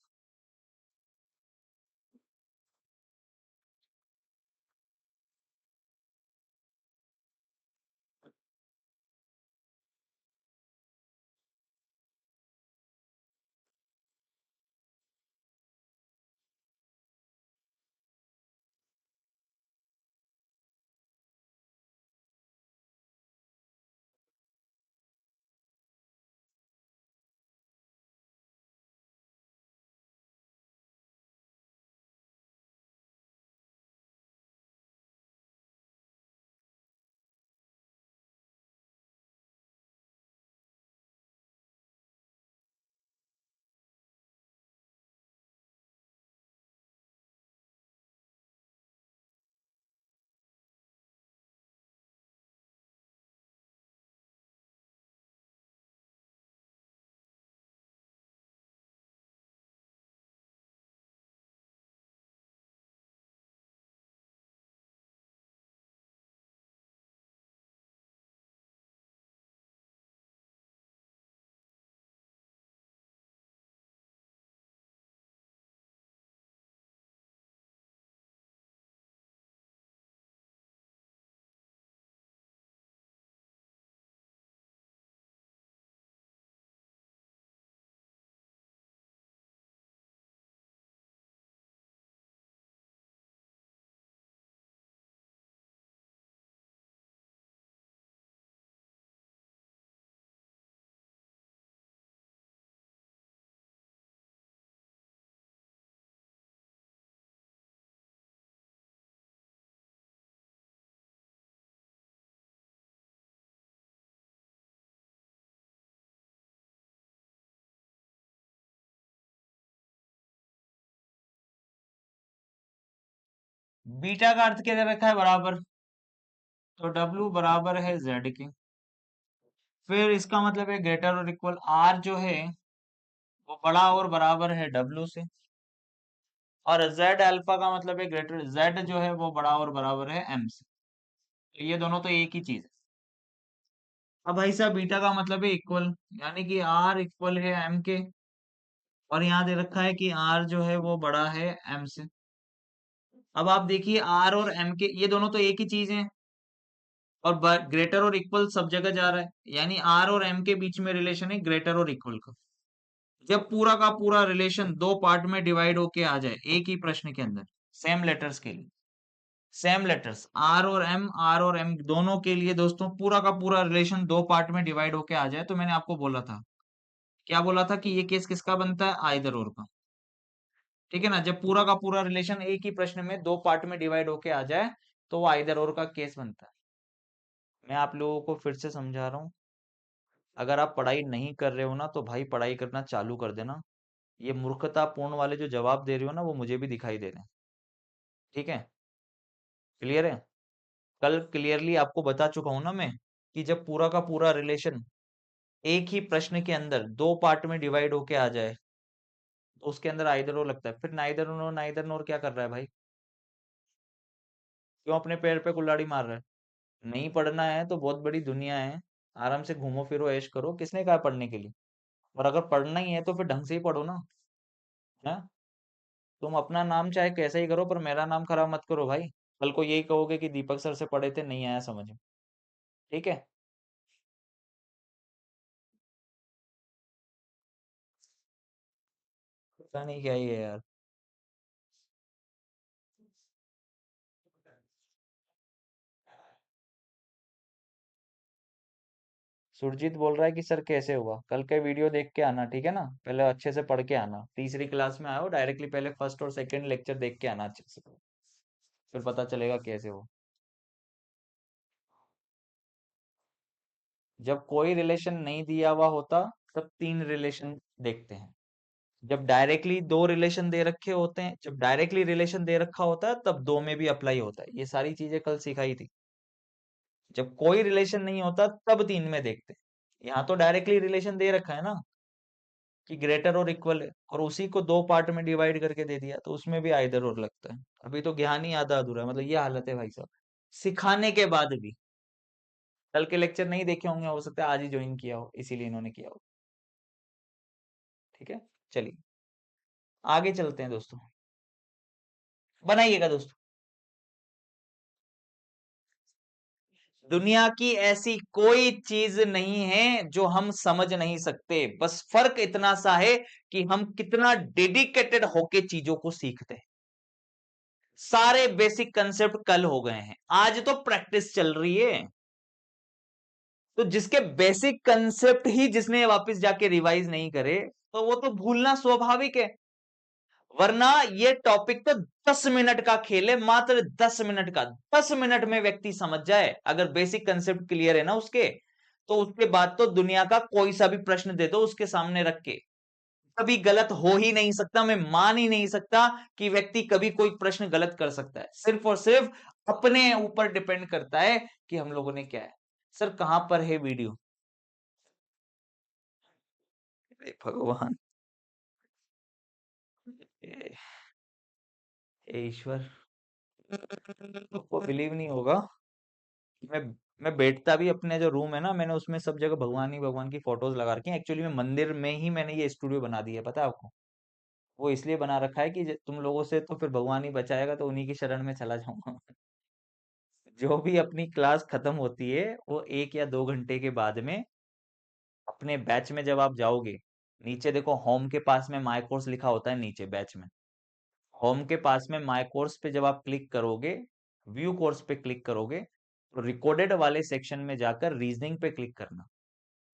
बीटा का अर्थ क्या दे रखा है बराबर, तो W बराबर है Z के। फिर इसका मतलब है ग्रेटर और इक्वल R जो है वो बड़ा और बराबर है W से, और Z अल्फा का मतलब है ग्रेटर, Z जो है वो बड़ा और बराबर है M से। तो ये दोनों तो एक ही चीज है। अब भाई साहब बीटा का मतलब है इक्वल, यानी कि R इक्वल है M के, और यहाँ दे रखा है कि R जो है वो बड़ा है M से। अब आप देखिए R और M के ये दोनों तो एक ही चीज है, और ग्रेटर और इक्वल सब जगह जा रहा है, यानी R और M के बीच में रिलेशन है ग्रेटर और इक्वल का। जब पूरा का पूरा रिलेशन दो पार्ट में डिवाइड होके आ जाए एक ही प्रश्न के अंदर, सेम लेटर्स के लिए, सेम लेटर्स आर और एम दोनों के लिए दोस्तों, पूरा का पूरा रिलेशन दो पार्ट में डिवाइड होके आ जाए, तो मैंने आपको बोला था, क्या बोला था कि ये केस किसका बनता है, आइदर और का। ठीक है ना, जब पूरा का पूरा रिलेशन एक ही प्रश्न में दो पार्ट में डिवाइड होके आ जाए तो वो आइदर और का केस बनता है। मैं आप लोगों को फिर से समझा रहा हूँ, अगर आप पढ़ाई नहीं कर रहे हो ना तो भाई पढ़ाई करना चालू कर देना। ये मूर्खतापूर्ण वाले जो जवाब दे रहे हो ना वो मुझे भी दिखाई दे रहे हैं। ठीक है, क्लियर है। कल क्लियरली आपको बता चुका हूं ना मैं, कि जब पूरा का पूरा रिलेशन एक ही प्रश्न के अंदर दो पार्ट में डिवाइड होके आ जाए तो उसके अंदर आइदर और लगता है। फिर नाइदर नोर क्या कर रहा है भाई, क्यों अपने पैर पे कुल्हाड़ी मार रहा है। नहीं पढ़ना है तो बहुत बड़ी दुनिया है, आराम से घूमो फिरो ऐश करो, किसने कहा पढ़ने के लिए। और अगर पढ़ना ही है तो फिर ढंग से ही पढ़ो ना, है। तुम अपना नाम चाहे कैसे ही करो पर मेरा नाम खराब मत करो भाई, कल को यही कहोगे कि दीपक सर से पढ़े थे नहीं आया समझ में। ठीक है। पता नहीं क्या ही है यार। सुरजीत बोल रहा है कि सर कैसे हुआ, कल के वीडियो देख के आना, ठीक है ना, पहले अच्छे से पढ़ के आना, तीसरी क्लास में आओ डायरेक्टली, पहले फर्स्ट और सेकंड लेक्चर देख के आना अच्छे से, फिर पता चलेगा कैसे हो। जब कोई रिलेशन नहीं दिया हुआ होता तब तीन रिलेशन देखते हैं, जब डायरेक्टली दो रिलेशन दे रखे होते हैं, जब डायरेक्टली रिलेशन दे रखा होता है तब दो में भी अप्लाई होता है, ये सारी चीजें कल सिखाई थी। जब कोई रिलेशन नहीं होता तब तीन में देखते हैं, यहाँ तो डायरेक्टली रिलेशन दे रखा है ना कि ग्रेटर और इक्वल है, और उसी को दो पार्ट में डिवाइड करके दे दिया तो उसमें भी आइदर और लगता है। अभी तो ज्ञान ही आधा अधूरा है, मतलब ये हालत है भाई साहब, सिखाने के बाद भी। कल के लेक्चर नहीं देखे होंगे, हो सकता है आज ही ज्वाइन किया हो इसीलिए इन्होंने किया हो। ठीक है, चलिए आगे चलते हैं दोस्तों, बनाइएगा दोस्तों। दुनिया की ऐसी कोई चीज नहीं है जो हम समझ नहीं सकते, बस फर्क इतना सा है कि हम कितना डेडिकेटेड होके चीजों को सीखते हैं। सारे बेसिक कंसेप्ट कल हो गए हैं, आज तो प्रैक्टिस चल रही है। तो जिसके बेसिक कंसेप्ट ही जिसने वापस जाके रिवाइज नहीं करे तो वो तो भूलना स्वाभाविक है। वरना ये टॉपिक तो 10 मिनट का खेल है, मात्र 10 मिनट का। 10 मिनट में व्यक्ति समझ जाए अगर बेसिक कंसेप्ट क्लियर है ना उसके, तो उसके बाद तो दुनिया का कोई सा भी प्रश्न दे दो उसके सामने रख के, कभी गलत हो ही नहीं सकता। मैं मान ही नहीं सकता कि व्यक्ति कभी कोई प्रश्न गलत कर सकता है। सिर्फ और सिर्फ अपने ऊपर डिपेंड करता है कि हम लोगों ने क्या है। सर कहां पर है वीडियो, हे भगवान, हे हे ईश्वर, आपको बिलीव नहीं होगा, मैं मैं बैठता भी अपने जो रूम है ना, मैंने उसमें सब जगह भगवान ही भगवान की फोटोज लगा रखी हैं। एक्चुअली में मंदिर में ही मैंने ये स्टूडियो बना दिया है, पता है आपको। वो इसलिए बना रखा है कि तुम लोगों से तो फिर भगवान ही बचाएगा, तो उन्हीं की शरण में चला जाऊंगा। जो भी अपनी क्लास खत्म होती है वो 1 या 2 घंटे के बाद में अपने बैच में जब आप जाओगे, नीचे देखो होम के पास में माय कोर्स लिखा होता है, नीचे बैच में होम के पास में माय कोर्स पे जब आप क्लिक करोगे, व्यू कोर्स पे क्लिक करोगे, तो रिकॉर्डेड वाले सेक्शन में जाकर रीजनिंग पे क्लिक करना।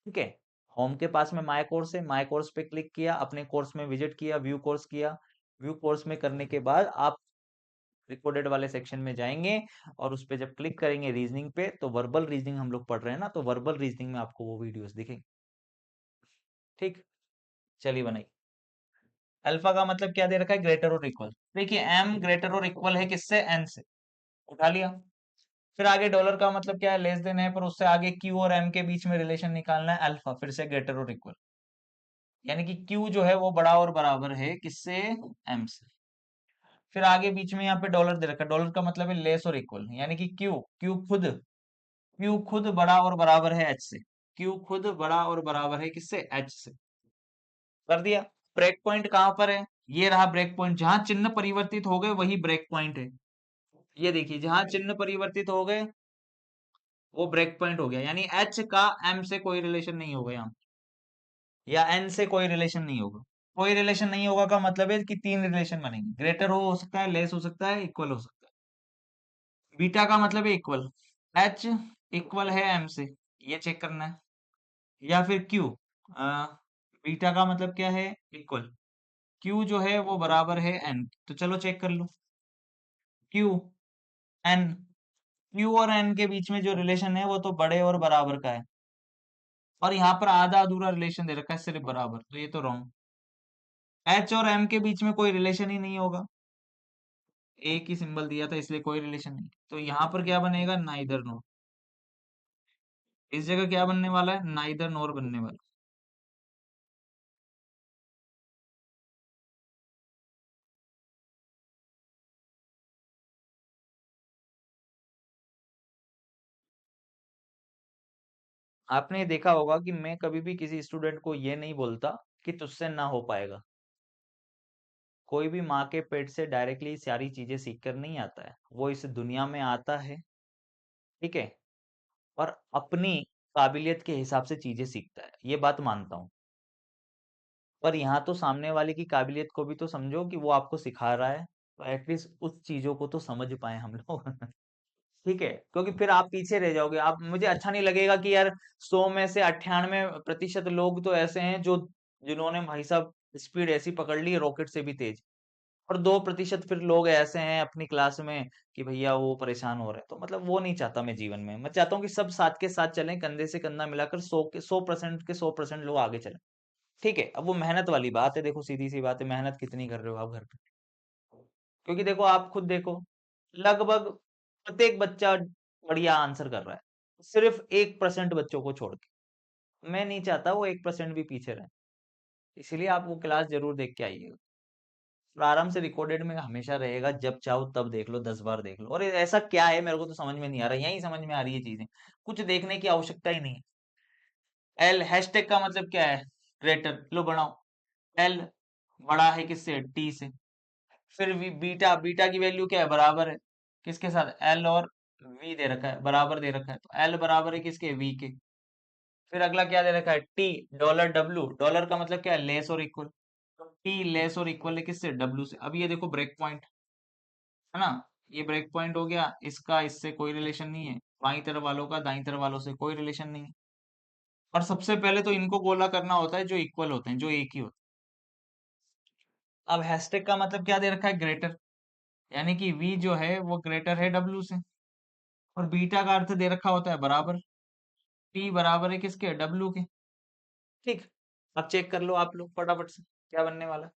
ठीक है, होम के पास में माय कोर्स है, माय कोर्स पे क्लिक किया, अपने कोर्स में विजिट किया, व्यू कोर्स किया, व्यू कोर्स में करने के बाद आप रिकॉर्डेड वाले सेक्शन में जाएंगे, और उस पे जब क्लिक करेंगे रीजनिंग पे, तो वर्बल रीजनिंग हम लोग पढ़ रहे हैं ना, तो वर्बल रीजनिंग में आपको वो वीडियोस दिखेंगे। ठीक, चलिए बनाइए। अल्फा का मतलब क्या दे रखा है, ग्रेटर और इक्वल। देखिए एम ग्रेटर और इक्वल है किससे, एन से, उठा लिया। फिर आगे डॉलर का मतलब क्या है, लेस देन है, पर उससे आगे क्यू और एम के बीच में रिलेशन निकालना है, अल्फा फिर से ग्रेटर और इक्वल, यानी कि क्यू जो है वो बड़ा और बराबर है किससे, एम से। फिर आगे बीच में यहाँ पे डॉलर दे रखा है, डॉलर का मतलब है लेस और इक्वल, यानी कि क्यू, क्यू खुद बड़ा और बराबर है एच से, क्यू खुद बड़ा और बराबर है किससे, एच से। कर दिया। ब्रेक पॉइंट कहां पर है, ये रहा ब्रेक पॉइंट, जहां चिन्ह परिवर्तित हो गए वही ब्रेक पॉइंट है। ये देखिए जहां चिन्ह परिवर्तित हो गए वो ब्रेक पॉइंट हो गया, यानी एच का एम से कोई रिलेशन नहीं होगा यहाँ, या एन से कोई रिलेशन नहीं होगा। कोई रिलेशन नहीं होगा का मतलब है कि तीन रिलेशन बनेंगे, ग्रेटर हो सकता है, लेस हो सकता है, इक्वल हो सकता है। बीटा का मतलब है इक्वल, एच इक्वल है एम से, ये चेक करना है। या फिर क्यू, बीटा का मतलब क्या है, इक्वल, क्यू जो है वो बराबर है एन, तो चलो चेक कर लो। क्यू एन, क्यू और एन के बीच में जो रिलेशन है वो तो बड़े और बराबर का है, और यहाँ पर आधा अधूरा रिलेशन दे रखा है सिर्फ बराबर, तो ये तो रॉन्ग। एच और एम के बीच में कोई रिलेशन ही नहीं होगा, एक ही सिंबल दिया था इसलिए कोई रिलेशन नहीं, तो यहाँ पर क्या बनेगा, नाइदर नोर। इस जगह क्या बनने वाला है, नाइदर नोर बनने वाला। आपने देखा होगा कि मैं कभी भी किसी स्टूडेंट को ये नहीं बोलता कि तुझसे ना हो पाएगा। कोई भी माँ के पेट से डायरेक्टली सारी चीजें सीख कर नहीं आता है, वो इस दुनिया में आता है, ठीक है, और अपनी काबिलियत के हिसाब से चीजें सीखता है, ये बात मानता हूँ। पर यहाँ तो सामने वाले की काबिलियत को भी तो समझो कि वो आपको सिखा रहा है, तो एटलीस्ट उस चीजों को तो समझ पाए हम लोग। ठीक है, क्योंकि फिर आप पीछे रह जाओगे, आप, मुझे अच्छा नहीं लगेगा कि यार 100 में से 98% लोग तो ऐसे हैं जो, जिन्होंने भाई साहब स्पीड ऐसी पकड़ ली रॉकेट से भी तेज, और 2% फिर लोग ऐसे हैं अपनी क्लास में कि भैया वो परेशान हो रहे हैं, तो मतलब वो नहीं चाहता मैं जीवन में। मैं चाहता हूँ कि सब साथ के साथ चलें, कंधे से कंधा मिलाकर 100% के 100% लोग आगे चलें। ठीक है, अब वो मेहनत वाली बात है, देखो सीधी सी बात है, मेहनत कितनी कर रहे हो आप घर पे, क्योंकि देखो आप खुद देखो, लगभग प्रत्येक बच्चा बढ़िया आंसर कर रहा है, सिर्फ 1% बच्चों को छोड़ के। मैं नहीं चाहता वो 1% भी पीछे रहे, इसलिए आप वो क्लास जरूर देख के आइएगा। प्रारंभ से रिकॉर्डेड में हमेशा रहेगा, जब चाहो तब देख लो, 10 बार देख लो। और ये ऐसा क्या है, मेरे को तो समझ में नहीं आ रहा, यही समझ में आ रही है चीजें, कुछ देखने की आवश्यकता ही नहीं है। एल हैशटैग का मतलब क्या है, ग्रेटर, लो बढ़ाओ, एल बड़ा है किससे, टी से। फिर बीटा, बीटा की वैल्यू क्या है, बराबर है किसके साथ, एल और वी दे रखा है, बराबर दे रखा है, तो एल बराबर है किसके, वी के। फिर अगला क्या दे रखा है, टी, डॉलर डब्लू, डॉलर का मतलब क्या है, लेस और इक्वल, तो टी लेस और इक्वल है किससे, डब्लू से। अब ये देखो ब्रेक पॉइंट है ना, ये ब्रेक पॉइंट हो गया, इसका इससे कोई रिलेशन नहीं है, बाई तरफ वालों का दाई तरफ वालों से कोई रिलेशन नहीं है। और सबसे पहले तो इनको गोला करना होता है जो इक्वल होते हैं, जो एक ही होते हैं। अब हैशटैग का मतलब क्या दे रखा है, ग्रेटर, यानी कि v जो है वो ग्रेटर है w से, और बीटा का अर्थ दे रखा होता है बराबर, t बराबर है किसके, w के। ठीक, अब चेक कर लो आप लोग फटाफट से क्या बनने वाला है।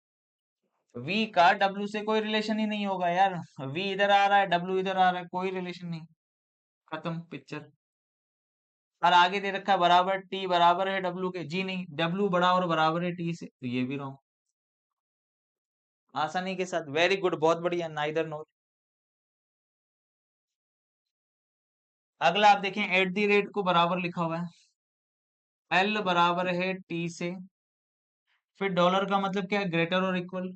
v का w से कोई रिलेशन ही नहीं होगा यार, v इधर आ रहा है, w इधर आ रहा है, कोई रिलेशन नहीं, खत्म पिक्चर। और आगे दे रखा है बराबर, t बराबर है w के, जी नहीं, w बड़ा और बराबर है t से, तो ये भी रॉन्ग। आसानी के साथ, वेरी गुड, बहुत बढ़िया, नाइदर नोर। अगला आप देखें, एट दी रेट को बराबर लिखा हुआ है, एल बराबर है टी से, फिर डॉलर का मतलब क्या है, ग्रेटर और इक्वल,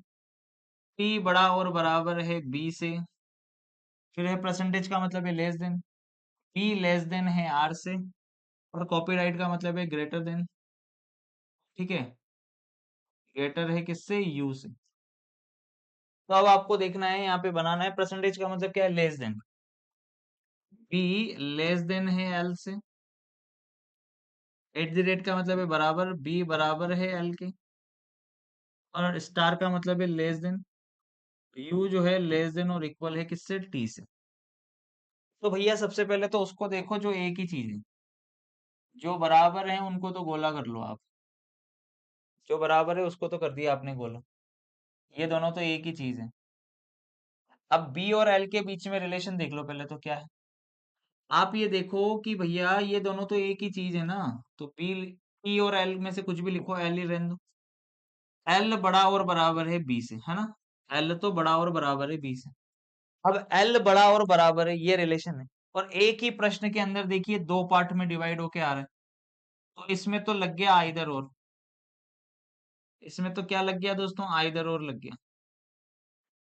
टी बड़ा और बराबर है बी से, फिर है परसेंटेज का मतलब है less than, be less than है आर से, और कॉपीराइट का मतलब है ग्रेटर देन, ठीक है, ग्रेटर है किससे, यू से। तो अब आपको देखना है, यहाँ पे बनाना है, परसेंटेज का मतलब क्या है, less than, be less than है एल से, एट द रेट का मतलब है बराबर, बी बराबर है एल के, और स्टार का मतलब है लेस देन, यू जो है लेस देन और इक्वल है किससे, टी से। तो भैया सबसे पहले तो उसको देखो जो एक ही चीज है, जो बराबर है उनको तो गोला कर लो आप, जो बराबर है उसको तो कर दिया आपने गोला। ये दोनों तो एक ही चीज है। अब बी और एल के बीच में रिलेशन देख लो पहले तो क्या है। आप ये देखो कि भैया ये दोनों तो एक ही चीज है ना। तो बी, पी और एल में से कुछ भी लिखो, एल ही रहने दो। एल बड़ा और बराबर है बी से, है ना। एल तो बड़ा और बराबर है बी से। अब एल बड़ा और बराबर है, ये रिलेशन है। और एक ही प्रश्न के अंदर देखिए दो पार्ट में डिवाइड होके आ रहा है। तो इसमें तो लग गया आइदर और। इसमें तो क्या लग गया दोस्तों, आइदर और लग गया।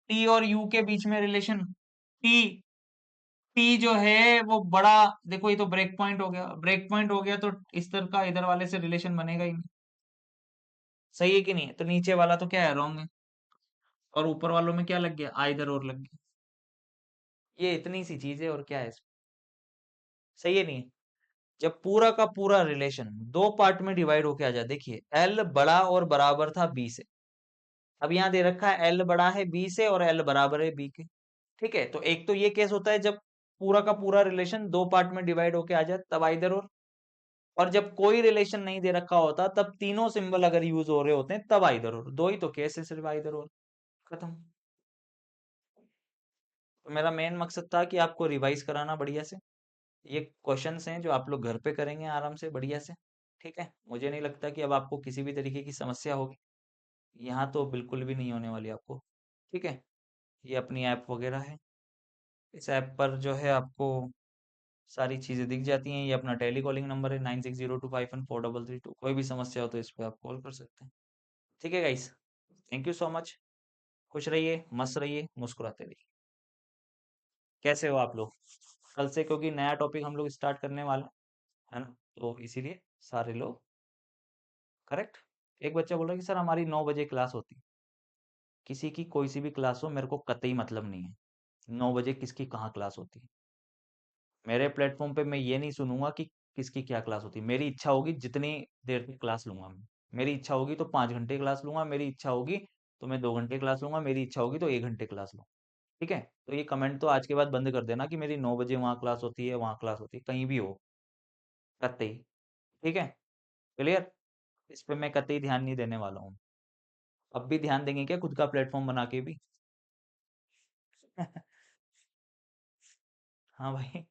टी और यू के बीच में रिलेशन, टी, टी जो है वो बड़ा, देखो ये तो ब्रेक पॉइंट हो गया, ब्रेक पॉइंट हो गया तो इस तरह का इधर वाले से रिलेशन बनेगा ही नहीं। सही है कि नहीं है? तो नीचे वाला तो क्या है, रॉन्ग है। और ऊपर वालों में क्या लग गया, आइदर और लग गया। ये इतनी सी चीज है और क्या है इसमें। सही है नहीं है? जब पूरा का पूरा रिलेशन दो पार्ट में डिवाइड होके आ जाए, देखिए एल बड़ा और बराबर था बी से। अब यहाँ दे रखा है एल बड़ा है बी से और एल बराबर है बी के। ठीक है, तो एक तो ये केस होता है जब पूरा का पूरा रिलेशन दो पार्ट में डिवाइड होके आ जाए, तब आइदर और जब कोई रिलेशन नहीं दे रखा होता तब तीनों सिंबल अगर यूज हो रहे होते हैं तब आइदर और। दो ही तो केस है सिर्फ, आइदर और, खत्म। तो मेरा मेन मकसद था कि आपको रिवाइज कराना बढ़िया से। ये क्वेश्चंस हैं जो आप लोग घर पे करेंगे आराम से बढ़िया से। ठीक है, मुझे नहीं लगता कि अब आपको किसी भी तरीके की समस्या होगी। यहाँ तो बिल्कुल भी नहीं होने वाली आपको। ठीक है, ये अपनी ऐप वगैरह है। इस ऐप पर जो है आपको सारी चीजें दिख जाती हैं। ये अपना टेली कॉलिंग नंबर है 9602514332। कोई भी समस्या हो तो इस पे आप कॉल कर सकते हैं। ठीक है guys, thank you so much. खुश रहिए, मस्त रहिए, मुस्कुराते रहिए। कैसे हो आप लोग? कल से क्योंकि नया टॉपिक हम लोग स्टार्ट करने वाले हैं, है ना, तो इसीलिए सारे लोग, करेक्ट। एक बच्चा बोल रहा है कि सर हमारी 9 बजे क्लास होती है। किसी की कोई सी भी क्लास हो, मेरे को कतई मतलब नहीं है 9 बजे किसकी कहाँ क्लास होती है। मेरे प्लेटफॉर्म पे मैं ये नहीं सुनूंगा कि किसकी क्या क्लास होती है। मेरी इच्छा होगी जितनी देर की क्लास लूंगा मैं। मेरी इच्छा होगी तो 5 घंटे क्लास लूंगा, मेरी इच्छा होगी तो मैं 2 घंटे क्लास लूंगा, मेरी इच्छा होगी तो 1 घंटे क्लास लूंगा। ठीक है, तो ये कमेंट तो आज के बाद बंद कर देना कि मेरी 9 बजे वहां क्लास होती है, वहां क्लास होती है, कहीं भी हो, कतई। ठीक है, क्लियर। इस पे मैं कतई ध्यान नहीं देने वाला हूँ। अब भी ध्यान देंगे क्या खुद का प्लेटफॉर्म बना के भी? हाँ भाई,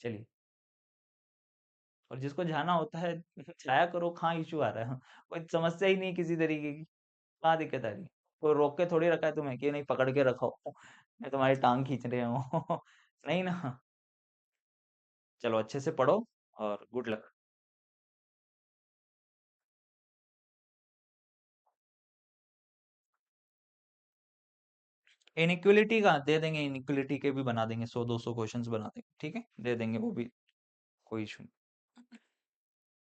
चलिए। और जिसको जाना होता है जाया करो, कहाँ इशू आ रहा है? कोई समस्या ही नहीं किसी तरीके की, कहाँ दिक्कत आ रही है? कोई रोक के थोड़ी रखा है तुम्हें कि नहीं पकड़ के रखो मैं तुम्हारी टांग खींच रहे हूँ नहीं ना। चलो अच्छे से पढ़ो और गुड लक। इनइक्वलिटी का दे देंगे, इनइक्वलिटी के भी बना देंगे, 100-200 क्वेश्चंस बना देंगे, ठीक है, दे देंगे वो भी, कोई इशू नहीं।